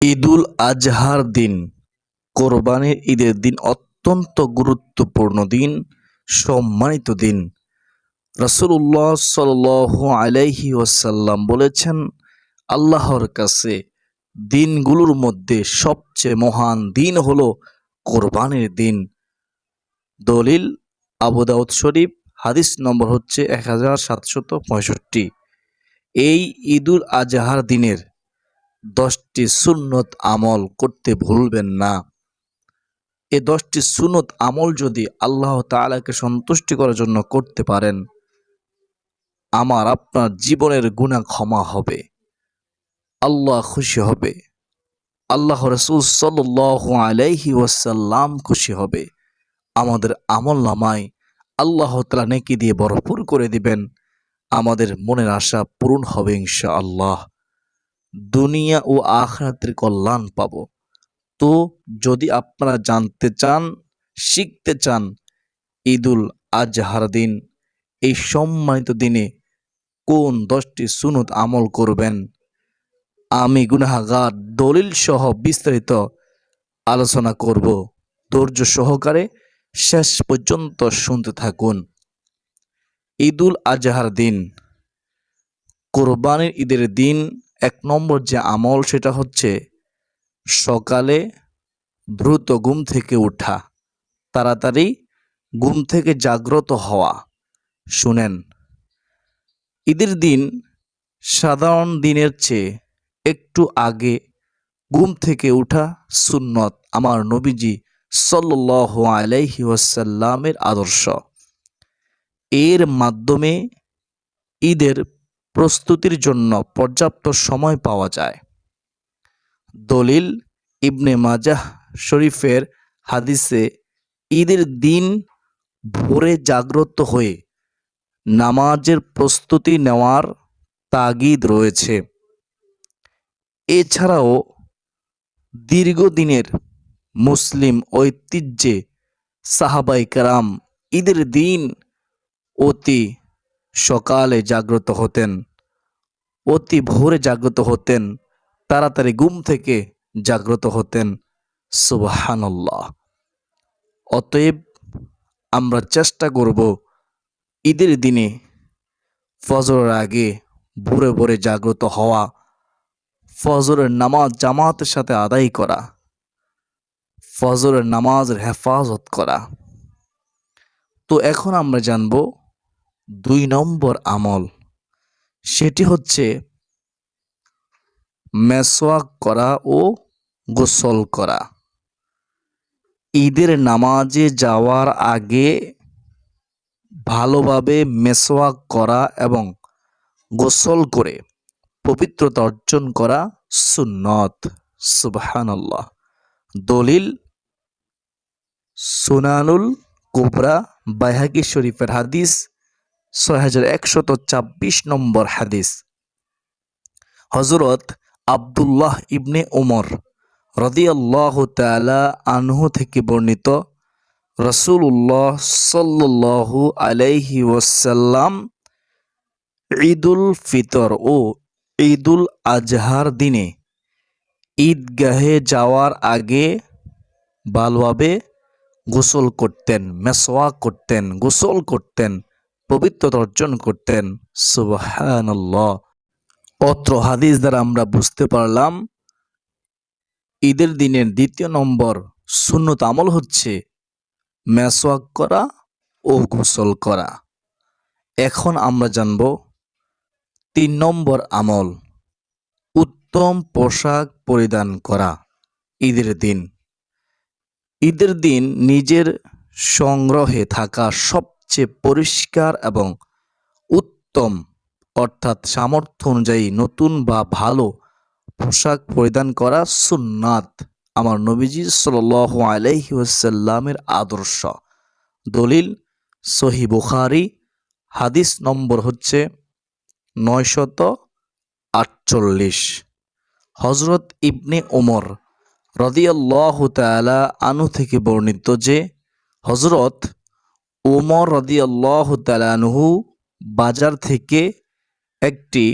ঈদুল আজহার দিন, কোরবানির ঈদের দিন অত্যন্ত গুরুত্বপূর্ণ দিন, সম্মানিত দিন। রাসূলুল্লাহ সাল্লাল্লাহু আলাইহি ওয়াসাল্লাম বলেছেন, আল্লাহর কাছে দিনগুলোর মধ্যে সবচেয়ে মহান দিন হলো কোরবানির দিন। দলিল আবু দাউদ শরীফ, হাদিস নম্বর হচ্ছে 1765। এই ঈদুল আজহার দিনের 10টি সুন্নত আমল করতে ভুলবেন না। এই 10টি সুন্নত আমল যদি আল্লাহ তাআলাকে সন্তুষ্টি করার জন্য করতে পারেন, আমার আপনার জীবনের গুনাহ ক্ষমা হবে, আল্লাহ খুশি হবে, আল্লাহ রাসূল সাল্লাল্লাহু আলাইহি ওয়াসাল্লাম খুশি হবে। আমাদের আমলনামায় আল্লাহ তাআলা নেকি দিয়ে ভরপুর করে দিবেন। আমাদের মনের আশা পূরণ হবে ইনশাআল্লাহ। দুনিয়া ও আখিরাতের কল্যাণ পাবো। তো যদি আপনারা জানতে চান, শিখতে চান ঈদুল আজহার দিন, এই সম্মানিত দিনে কোন 10টি সুন্নত আমল করবেন, আমি গুনাহগার দলিল সহ বিস্তারিত আলোচনা করব। ধৈর্য সহকারে শেষ পর্যন্ত শুনতে থাকুন। ঈদুল আজহার দিন, কোরবানির ঈদের দিন 1 নম্বর যে আমল সেটা হচ্ছে সকালে দ্রুত ঘুম থেকে ওঠা, তাড়াতাড়ি ঘুম থেকে জাগ্রত হওয়া। শুনেন, ঈদের দিন সাধারণ দিনের চেয়ে একটু আগে ঘুম থেকে ওঠা সুন্নত আমার নবীজি সাল্লাল্লাহু আলাইহি ওয়াসাল্লামের আদর্শ। এর মাধ্যমে ঈদের প্রস্তুতির জন্য পর্যাপ্ত সময় পাওয়া যায়। দলিল ইবনে মাজাহ শরীফের হাদিসে ঈদের দিন ভোরে জাগ্রত হয়ে নামাজের প্রস্তুতি নেওয়ার তাগিদ রয়েছে। এছাড়াও দীর্ঘদিনের মুসলিম ঐতিহ্যে সাহাবায়ে কেরাম ঈদের দিন অতি সকালে জাগ্রত হতেন, অতি ভোরে জাগ্রত হতেন, তাড়াতাড়ি ঘুম থেকে জাগ্রত হতেন। সুবহানাল্লাহ। অতএব আমরা চেষ্টা করব ঈদের দিনে ফজরের আগে ভোরে ভোরে জাগ্রত হওয়া, ফজরের নামাজ জামাতের সাথে আদায় করা, ফজরের নামাজের হেফাজত করা। তো এখন আমরা জানব 2 নম্বর আমল, সেটি হচ্ছে মেসওয়াক করা ও গোসল করা। ঈদের নামাজে যাওয়ার আগে ভালোভাবে মেসওয়াক করা এবং গোসল করে পবিত্রতা অর্জন করা সুন্নত। সুবহানাল্লাহ। দলিল সুনানুল কুবরা বাইহাকী শরীফের হাদিস 6126 নম্বর হাদিস। হযরত আব্দুল্লাহ ইবনে উমর রাদিয়াল্লাহু তাআলা আনহু থেকে বর্ণিত, রাসূলুল্লাহ সাল্লাল্লাহু আলাইহি ওয়াসাল্লাম ঈদুল ফিতর ও ঈদুল আজহার দিনে ঈদগাহে যাওয়ার আগে ভালোভাবে গোসল করতেন, মেসওয়াক করতেন, গোসল করতেন, পবিত্রতা অর্জন করতেন। সুবহানাল্লাহ। অত্র হাদিস দ্বারা আমরা বুঝতে পারলাম ঈদের দিনের 2য় নম্বর সুন্নত আমল হচ্ছে মেসওয়াক করা ও গোসল করা। এখন আমরা জানব 3 নম্বর আমল, উত্তম পোশাক পরিধান করা ঈদের দিন। ঈদের দিন নিজের সংগ্রহে থাকা সবচেয়ে পরিষ্কার এবং উত্তম অর্থাৎ সামর্থ্য অনুযায়ী নতুন বা ভালো পোশাক পরিধান করা সুন্নাত আমার নবীজি সাল্লাল্লাহু আলাইহি ওয়াসাল্লামের আদর্শ। দলিল সহিহ বুখারী, হাদিস নম্বর হচ্ছে 948। হযরত ইবনে ওমর রাদিয়াল্লাহু তাআলা আনহু থেকে বর্ণিত যে হযরত ওমর রাদিয়াল্লাহু তাআলা আনহু বাজার থেকে একটি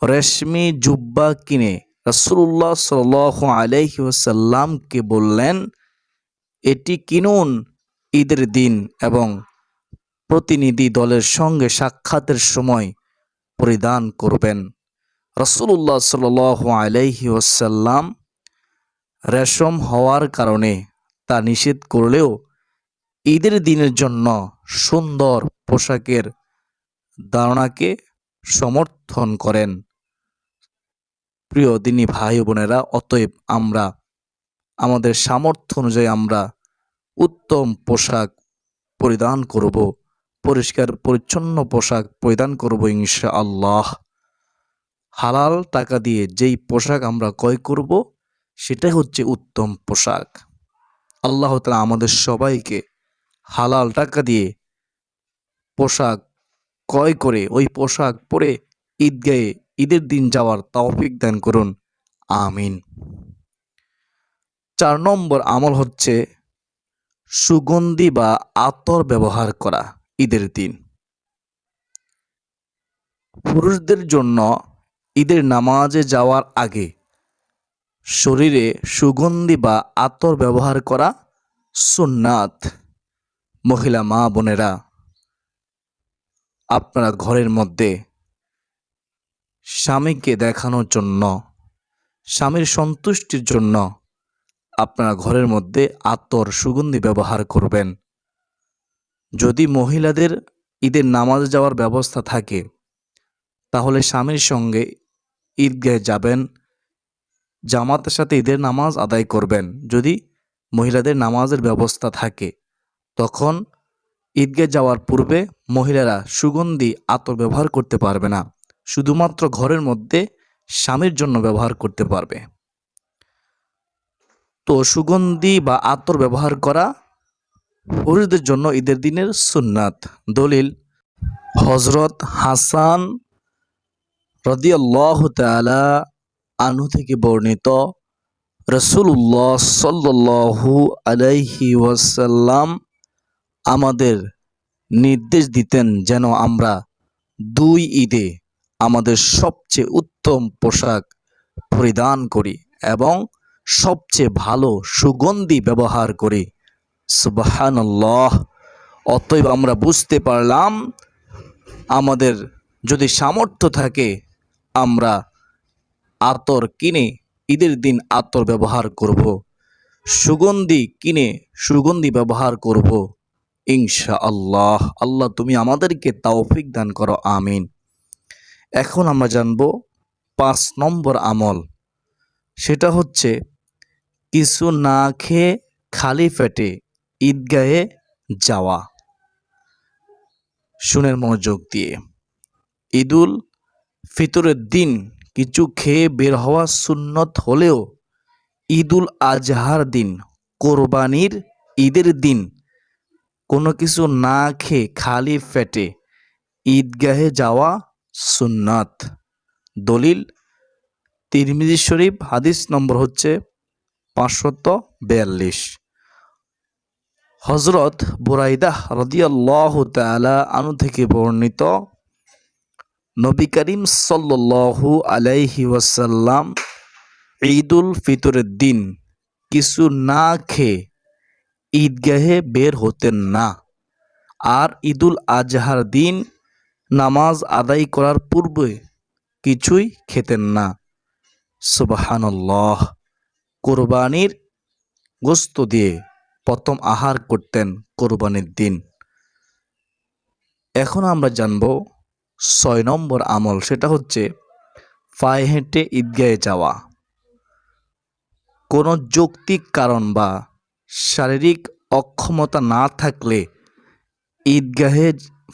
রেশমি জুব্বা কিনে রাসূলুল্লাহ সাল্লাল্লাহু আলাইহি ওয়াসাল্লামকে বললেন, এটি কিনুন ঈদের দিন এবং প্রতিনিধি দলের সঙ্গে সাক্ষাতের সময় পরিধান করবেন। রাসূলুল্লাহ সাল্লাল্লাহু আলাইহি ওয়াসাল্লাম রেশম হওয়ার কারণে তা নিষেধ করলেও ঈদের দিনের জন্য সুন্দর পোশাকের ধারণাকে সমর্থন করেন। প্রিয় দিনী ভাই ও বোনেরা, অতএব আমরা আমাদের সামর্থ্য অনুযায়ী আমরা উত্তম পোশাক পরিধান করব, পরিষ্কার পরিচ্ছন্ন পোশাক পরিধান করব ইনশাআল্লাহ। হালাল টাকা দিয়ে যেই পোশাক আমরা ক্রয় করব সেটাই হচ্ছে উত্তম পোশাক। আল্লাহ তাআলা আমাদের সবাইকে হালাল টাকা দিয়ে পোশাক ক্রয় করে ওই পোশাক পরে ঈদগাহে ঈদের দিন যাওয়ার তৌফিক দান করুন, আমিন। 4 নম্বর আমল হচ্ছে সুগন্ধি বা আতর ব্যবহার করা ঈদের দিন। পুরুষদের জন্য ঈদের নামাজে যাওয়ার আগে শরীরে সুগন্ধি বা আতর ব্যবহার করা সুন্নাত। মহিলা মা বোনেরা, আপনারা ঘরের মধ্যে স্বামীকে দেখানোর জন্য, স্বামীর সন্তুষ্টির জন্য আপনারা ঘরের মধ্যে আতর সুগন্ধি ব্যবহার করবেন। যদি মহিলাদের ঈদের নামাজে যাওয়ার ব্যবস্থা থাকে তাহলে স্বামীর সঙ্গে ঈদগাহে যাবেন, জামাতের সাথে ঈদের নামাজ আদায় করবেন। যদি মহিলাদের নামাজের ব্যবস্থা থাকে তখন ঈদগাহে যাওয়ার পূর্বে মহিলারা সুগন্ধি আতর ব্যবহার করতে পারবে না, শুধুমাত্র ঘরের মধ্যে স্বামীর জন্য ব্যবহার করতে পারবে। তো সুগন্ধি বা আতর ব্যবহার করা পুরুষদের জন্য ঈদের দিনের সুন্নাত। দলিল হযরত হাসান রাদিয়াল্লাহু তাআলা আনহু থেকে বর্ণিত, রাসূলুল্লাহ সাল্লাল্লাহু আলাইহি ওয়াসাল্লাম আমাদের নির্দেশ দিতেন যেন আমরা 2 ঈদে আমাদের সবচেয়ে উত্তম পোশাক পরিধান করি এবং সবচেয়ে ভালো সুগন্ধি ব্যবহার করি। সুবহানাল্লাহ। অতএব আমরা বুঝতে পারলাম আমাদের যদি সামর্থ্য থাকে আমরা আতর কিনে ঈদের দিন আতর ব্যবহার করব, সুগন্ধি কিনে সুগন্ধি ব্যবহার করব ইনশাআল্লাহ। আল্লাহ তুমি আমাদেরকে তৌফিক দান করো, আমিন। এখন আমরা জানব 5 নম্বর আমল, সেটা হচ্ছে কিছু না খেয়ে খালি পেটে ঈদগাহে যাওয়া। শুনেন মনোযোগ দিয়ে। ঈদুল ফিতরের দিন কিছু খেয়ে বের হওয়া সুন্নত হলেও ঈদুল আজহার দিন, কোরবানির ঈদের দিন কোনো কিছু না খেয়ে খালি পেটে ঈদগাহে যাওয়া সুন্নাত। দলিল তিরমিজি শরীফ, হাদিস নম্বর হচ্ছে 542। হযরত বুরাইদাহ রাদিয়াল্লাহু তাআলা আনহু থেকে বর্ণিত, নবী করিম সাল্লাল্লাহু আলাইহি ওয়াসাল্লাম ঈদুল ফিতরের দিন কিছু না খেয়ে ঈদগাহে বের হতেন না, আর ঈদুল আজহার দিন নামাজ আদায় করার পূর্বে কিছুই খেতেন না। সুবহানাল্লাহ। কোরবানির গোশত দিয়ে প্রথম আহার করতেন কোরবানির দিন। এখন আমরা জানব 6 নম্বর আমল, সেটা হচ্ছে পায়ে হেঁটে ঈদগাহে যাওয়া। কোনো যৌক্তিক কারণ বা শারীরিক অক্ষমতা না থাকলে ঈদগাহে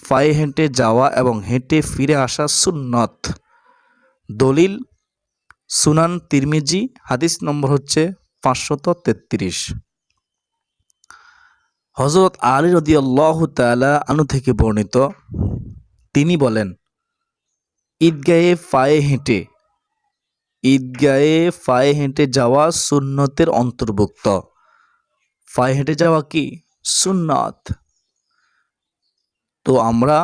পায়ে হেঁটে যাওয়া এবং হেঁটে ফিরে আসা সুন্নত। দলিল সুনান তিরমিজি, হাদিস নম্বর হচ্ছে 533। হযরত আলী রাদিয়াল্লাহু তাআলা আনহু থেকে বর্ণিত, তিনি বলেন, ঈদগাহে পায়ে হেঁটে যাওয়া সুন্নতের অন্তর্ভুক্ত। পায়ে হেঁটে যাওয়া কি সুন্নাত। তো আমরা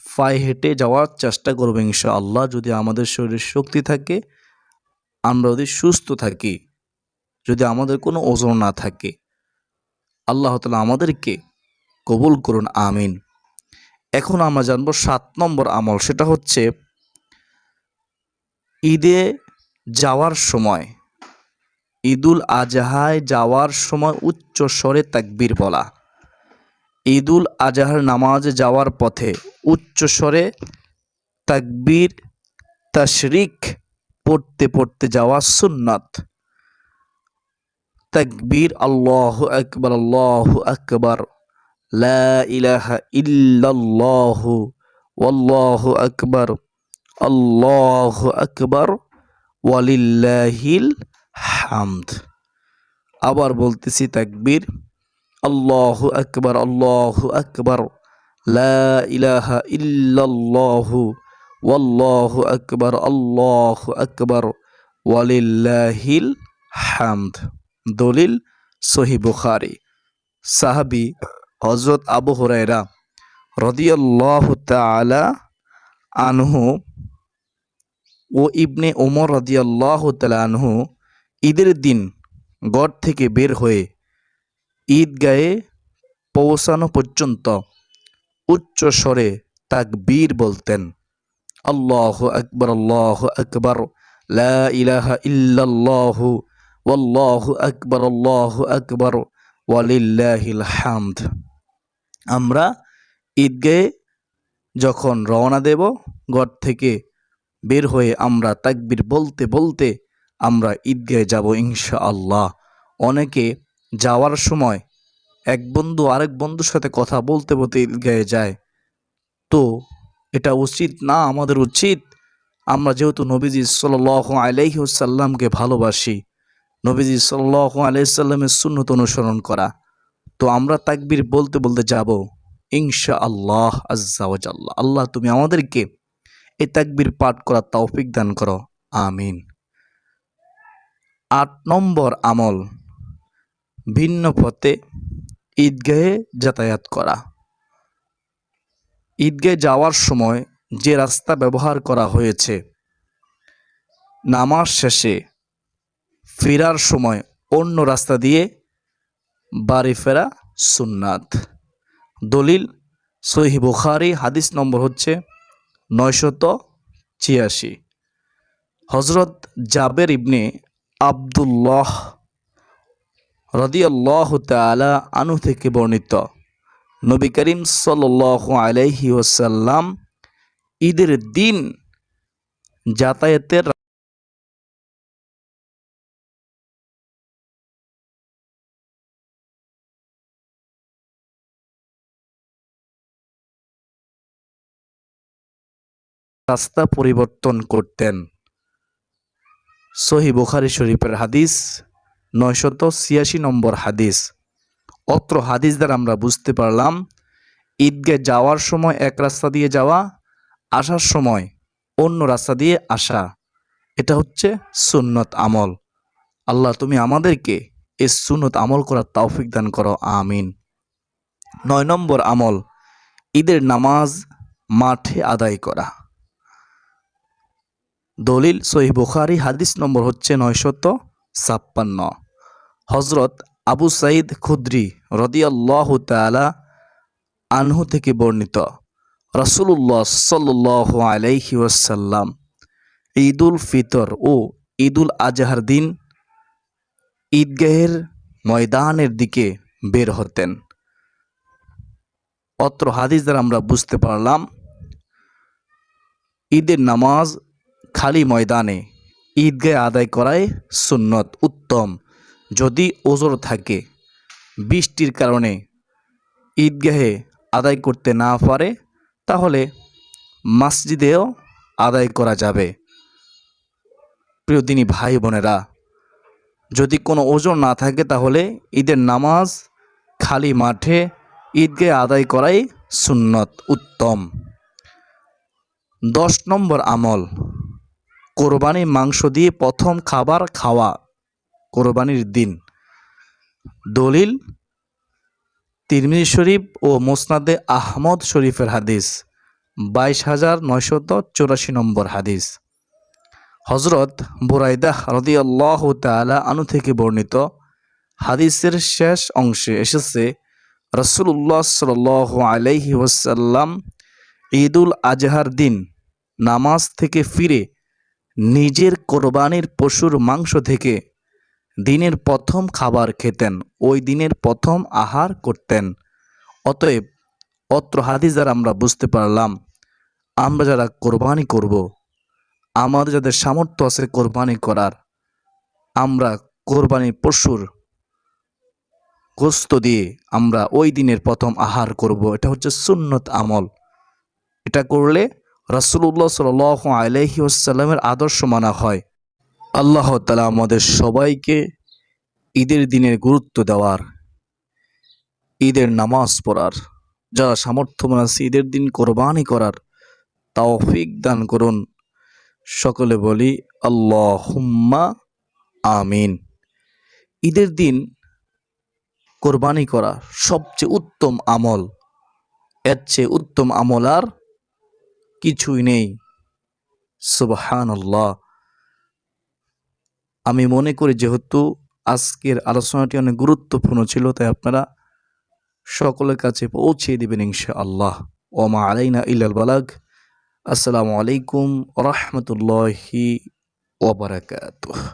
পায়ে হেঁটে যাওয়ার চেষ্টা করব ইনশাআল্লাহ, যদি আমাদের শরীরে শক্তি থাকে আমরা যদি সুস্থ থাকি, যদি আমাদের কোনো ওজন না থাকে, আল্লাহ তাআলা আমাদেরকে কবুল করুন, আমিন। এখন আমরা জানবো 7 নম্বর আমল, সেটা হচ্ছে ঈদে যাওয়ার সময়, ঈদুল আজহায় যাওয়ার সময় উচ্চ স্বরে তাকবীর বলা। ঈদুল আজহার নামাজে যাওয়ার পথে উচ্চ স্বরে তাকবীর তাশরিক পড়তে পড়তে যাওয়া সুন্নাত। তাকবীর আল্লাহু আকবার, আল্লাহু আকবার, লা ইলাহা ইল্লাল্লাহু, ওয়াল্লাহু আকবার, আল্লাহু আকবার, ওয়ালিল্লাহিল হামদ। আবার বলতেছি, তাকবীর আল্লাহু আকবার, আল্লাহু আকবার, লা ইলাহা ইল্লাল্লাহু, ওয়াল্লাহু আকবার, আল্লাহু আকবার, ওয়ালিল্লাহিল হামদ। দলিল সহিহ বুখারী। সাহাবী হযরত আবু হুরায়রা রাদিয়াল্লাহু তাআলা আনহু ও ইবনে ওমর রাদিয়াল্লাহু তাআলা আনহু ঈদের দিন ঘর থেকে বের হয়ে ঈদগাহে পৌঁছানো পর্যন্ত উচ্চ স্বরে তাকবীর বলতেন। আল্লাহু আকবার, আল্লাহু আকবার, লা ইলাহা ইল্লাল্লাহু, ওয়াল্লাহু আকবার, আল্লাহু আকবার, ওয়ালিল্লাহিল হামদ। আমরা ঈদগাহে যখন রওনা দেব, ঘর থেকে বের হয়ে আমরা তাকবীর বলতে বলতে আমরা ঈদগাহে যাব ইনশাআল্লাহ। অনেকে যাওয়ার সময় এক বন্ধু আরেক বন্ধুর সাথে কথা বলতে বলতে ঈদগাহে যায়, তো এটা উচিত না। আমাদের উচিত, আমরা যেহেতু নবীজি সাল্লাল্লাহু আলাইহি ওয়াসাল্লামকে ভালোবাসি, নবীজি সাল্লাল্লাহু আলাইহি ওয়াসাল্লামের সুন্নত অনুসরণ করা, তো আমরা তাকবীর বলতে বলতে যাব ইনশাআল্লাহ আজ্জা ওয়া জাল্লা। আল্লাহ তুমি আমাদেরকে এই তাকবীর পাঠ করার তৌফিক দান করো, আমিন। 8 নম্বর আমল, ভিন্ন পথে ঈদগাহে যাতায়াত করা। ঈদগাহে যাওয়ার সময় যে রাস্তা ব্যবহার করা হয়েছে, নামাজ শেষে ফেরার সময় অন্য রাস্তা দিয়ে বাড়ি ফেরা সুন্নাত। দলিল সহিহ বুখারী, হাদিস নম্বর হচ্ছে 986। হযরত জাবের ইবনে আব্দুল্লাহ রাদিয়াল্লাহু তাআলা আনহু থেকে বর্ণিত, নবী করিম সাল্লাল্লাহু আলাইহি ওয়াসাল্লাম ঈদের দিন যাতায়াতের রাস্তা পরিবর্তন করতেন। সহিহ বুখারী শরীফের হাদিস 986 নম্বর হাদিস। অত্র হাদিস দ্বারা আমরা বুঝতে পারলাম ঈদগাহে যাওয়ার সময় এক রাস্তা দিয়ে যাওয়া, আসার সময় অন্য রাস্তা দিয়ে আসা, এটা হচ্ছে সুন্নত আমল। আল্লাহ তুমি আমাদেরকে এই সুন্নত আমল করার তৌফিক দান করো, আমিন। 9 নম্বর আমল, ঈদের নামাজ মাঠে আদায় করা। দলিল সহিহ বুখারী, হাদিস নম্বর হচ্ছে 956। হযরত আবু সাঈদ খুদরি রাদিয়াল্লাহু তাআলা আনহু থেকে বর্ণিত, রাসূলুল্লাহ সাল্লাল্লাহু আলাইহি ওয়াসাল্লাম ঈদুল ফিতর ও ঈদুল আজহার দিন ঈদগাহের ময়দানের দিকে বের হতেন। অত্র হাদিস দ্বারা আমরা বুঝতে পারলাম ঈদের নামাজ খালি ময়দানে ঈদগাহে আদায় করাই সুন্নত, উত্তম। যদি ওজর থাকে, বৃষ্টির কারণে ঈদগাহে আদায় করতে না পারে, তাহলে মসজিদেও আদায় করা যাবে। প্রিয় দিনী ভাই বোনেরা, যদি কোনো ওজর না থাকে তাহলে ঈদের নামাজ খালি মাঠে ঈদগাহে আদায় করাই সুন্নত, উত্তম। 10 নম্বর আমল, কোরবানির মাংস দিয়ে প্রথম খাবার খাওয়া কোরবানির দিন। দলিল তিরমিজি শরীফ ও মুসনাদে আহমদ শরীফের হাদিস 22,984 নম্বর হাদিস। হজরত বুরাইদাহ রাদিয়াল্লাহু তাআলা আনহু থেকে বর্ণিত হাদিসের শেষ অংশে এসেছে, রাসূলুল্লাহ সাল্লাল্লাহু আলাইহি ওয়াসাল্লাম ঈদুল আজহার দিন নামাজ থেকে ফিরে নিজের কোরবানির পশুর মাংস থেকে দিনের প্রথম খাবার খেতেন, ওই দিনের প্রথম আহার করতেন। অতএব অত্র হাদিস দ্বারা আমরা বুঝতে পারলাম, আমরা যারা কোরবানি করব, আমাদের যাদের সামর্থ্য আছে কোরবানি করার, আমরা কোরবানির পশুর গোস্ত দিয়ে আমরা ওই দিনের প্রথম আহার করব। এটা হচ্ছে সুন্নত আমল। এটা করলে রাসূলুল্লাহ সাল্লাল্লাহু আলাইহি ওয়াসাল্লামের আদর্শ মানা হয়। আল্লাহ তাআলা আমাদের সবাইকে ঈদের দিনের গুরুত্ব দেওয়ার, ঈদের নামাজ পড়ার, যারা সামর্থ্যবান আছে ঈদের দিন কোরবানি করার তৌফিক দান করুন। সকলে বলি আল্লাহুম্মা আমিন। ঈদের দিন কোরবানি করা সবচেয়ে উত্তম আমল, এর চেয়ে উত্তম আমল আর কিছুই নেই। সুবহানাল্লাহ। আমি মনে করি যেহেতু আজকের আলোচনাটি অনেক গুরুত্বপূর্ণ ছিল, তাই আপনারা সকলের কাছে পৌঁছে দিবেন ইনশাআল্লাহ। ওয়া মা আলাইনা ইল্লাল বালাগ। আসসালামু আলাইকুম ওয়া রাহমাতুল্লাহি ওয়া বারাকাতুহু।